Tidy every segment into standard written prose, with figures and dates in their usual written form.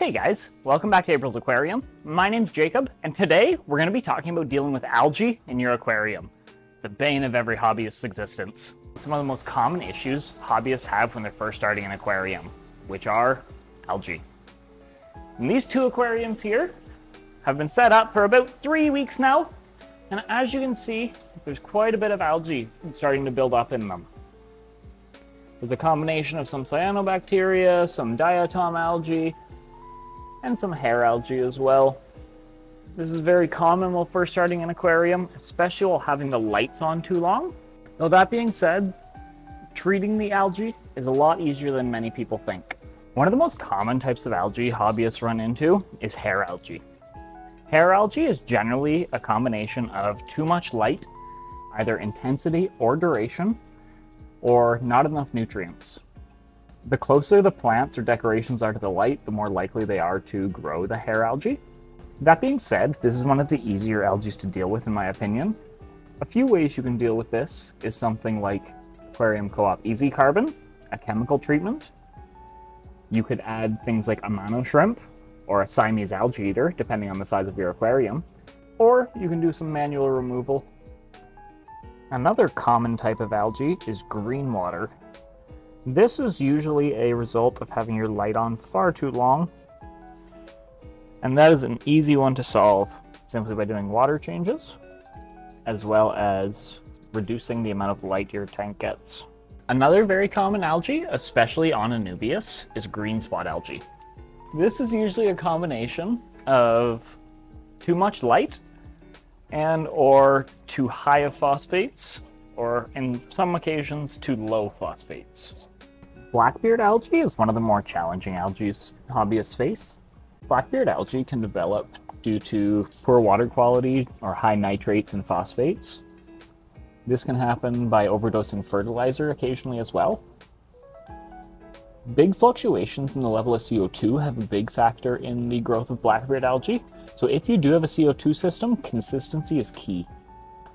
Hey guys, welcome back to April's Aquarium. My name's Jacob, and today we're going to be talking about dealing with algae in your aquarium, the bane of every hobbyist's existence. Some of the most common issues hobbyists have when they're first starting an aquarium, which are algae. And these two aquariums here have been set up for about 3 weeks now, and as you can see, there's quite a bit of algae starting to build up in them. There's a combination of some cyanobacteria, some diatom algae, and some hair algae as well. This is very common while first starting an aquarium, especially while having the lights on too long. Though that being said, treating the algae is a lot easier than many people think. One of the most common types of algae hobbyists run into is hair algae. Hair algae is generally a combination of too much light, either intensity or duration, or not enough nutrients. The closer the plants or decorations are to the light, the more likely they are to grow the hair algae. That being said, this is one of the easier algae to deal with in my opinion. A few ways you can deal with this is something like Aquarium Co-op Easy Carbon, a chemical treatment. You could add things like amano shrimp or a Siamese algae eater, depending on the size of your aquarium. Or you can do some manual removal. Another common type of algae is green water. This is usually a result of having your light on far too long, and that is an easy one to solve simply by doing water changes, as well as reducing the amount of light your tank gets. Another very common algae, especially on Anubias, is green spot algae. This is usually a combination of too much light and or too high of phosphates, or in some occasions too low phosphates. Blackbeard algae is one of the more challenging algae hobbyists face. Blackbeard algae can develop due to poor water quality or high nitrates and phosphates. This can happen by overdosing fertilizer occasionally as well. Big fluctuations in the level of CO2 have a big factor in the growth of Blackbeard algae, so if you do have a CO2 system, consistency is key.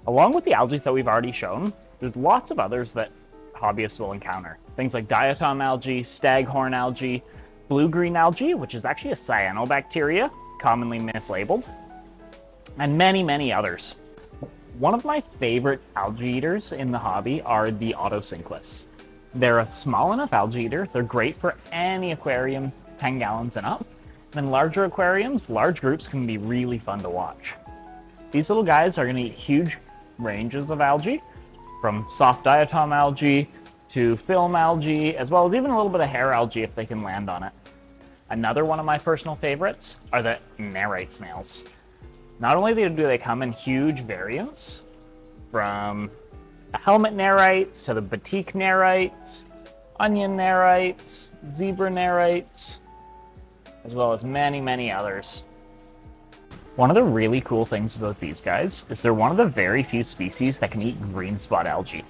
Along with the algae that we've already shown, there's lots of others that hobbyists will encounter. Things like diatom algae, staghorn algae, blue-green algae, which is actually a cyanobacteria, commonly mislabeled, and many, many others. One of my favorite algae eaters in the hobby are the Autosyn Lless. They're a small enough algae eater. They're great for any aquarium 10 gallons and up. And in larger aquariums, large groups can be really fun to watch. These little guys are going to eat huge ranges of algae, from soft diatom algae to film algae, as well as even a little bit of hair algae if they can land on it. Another one of my personal favorites are the Nite Snails. Not only do they come in huge variants, from the helmet nerites to the batik nerites, onion nerites, zebra nerites, as well as many, many others. One of the really cool things about these guys is they're one of the very few species that can eat green spot algae.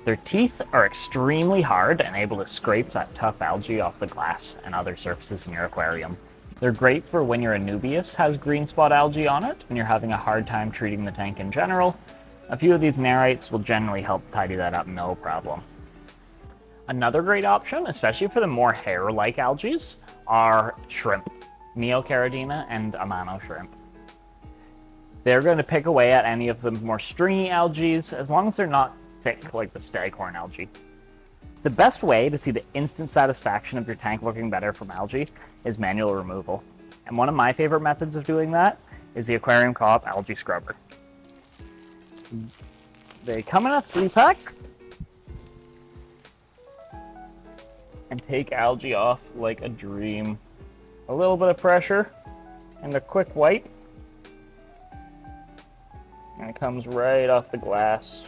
Their teeth are extremely hard and able to scrape that tough algae off the glass and other surfaces in your aquarium. They're great for when your Anubias has green spot algae on it and you're having a hard time treating the tank in general. A few of these nerites will generally help tidy that up, no problem. Another great option, especially for the more hair-like algae, are shrimp. Neocaridina and amano shrimp. They're going to pick away at any of the more stringy algae, as long as they're not thick like the staghorn algae. The best way to see the instant satisfaction of your tank looking better from algae is manual removal. And one of my favorite methods of doing that is the Aquarium Co-op Algae Scrubber. They come in a 3-pack and take algae off like a dream. A little bit of pressure and a quick wipe, and it comes right off the glass.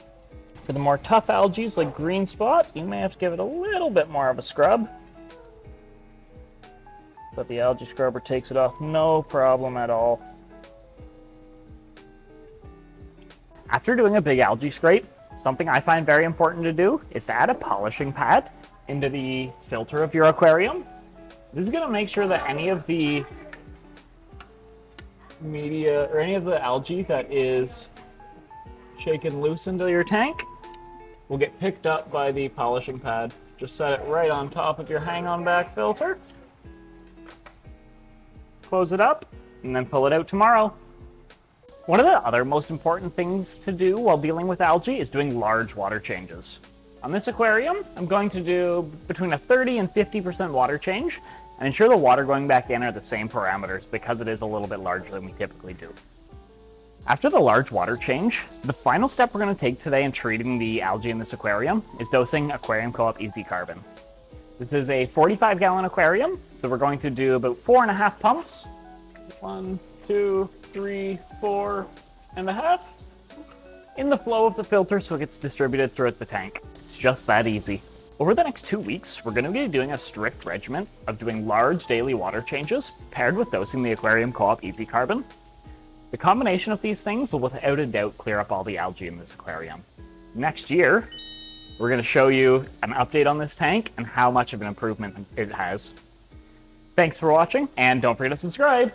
For the more tough algae like green spot, you may have to give it a little bit more of a scrub, but the algae scrubber takes it off no problem at all. After doing a big algae scrape, something I find very important to do is to add a polishing pad into the filter of your aquarium. This is going to make sure that any of the media or any of the algae that is shaken loose into your tank will get picked up by the polishing pad. Just set it right on top of your hang-on back filter. close it up, and then pull it out tomorrow. One of the other most important things to do while dealing with algae is doing large water changes. On this aquarium, I'm going to do between a 30 and 50% water change, and ensure the water going back in are the same parameters because it is a little bit larger than we typically do. After the large water change, the final step we're going to take today in treating the algae in this aquarium is dosing Aquarium Co-op Easy Carbon. This is a 45-gallon aquarium, so we're going to do about 4.5 pumps. 1, 2, 3, 4.5 in the flow of the filter so it gets distributed throughout the tank. It's just that easy. Over the next 2 weeks, we're going to be doing a strict regimen of doing large daily water changes paired with dosing the Aquarium Co-op Easy Carbon. The combination of these things will without a doubt clear up all the algae in this aquarium. Next year, we're going to show you an update on this tank and how much of an improvement it has. Thanks for watching, and don't forget to subscribe!